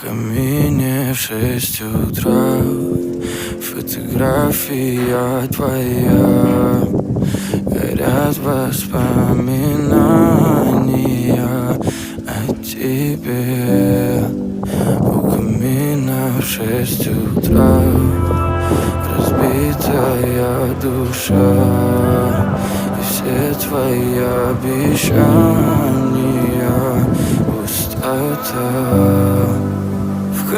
камине в 6 утра. Фотография твоя, горят воспоминания о тебе. У камина в 6 утра, разбитая душа, и все твои обещания пустота.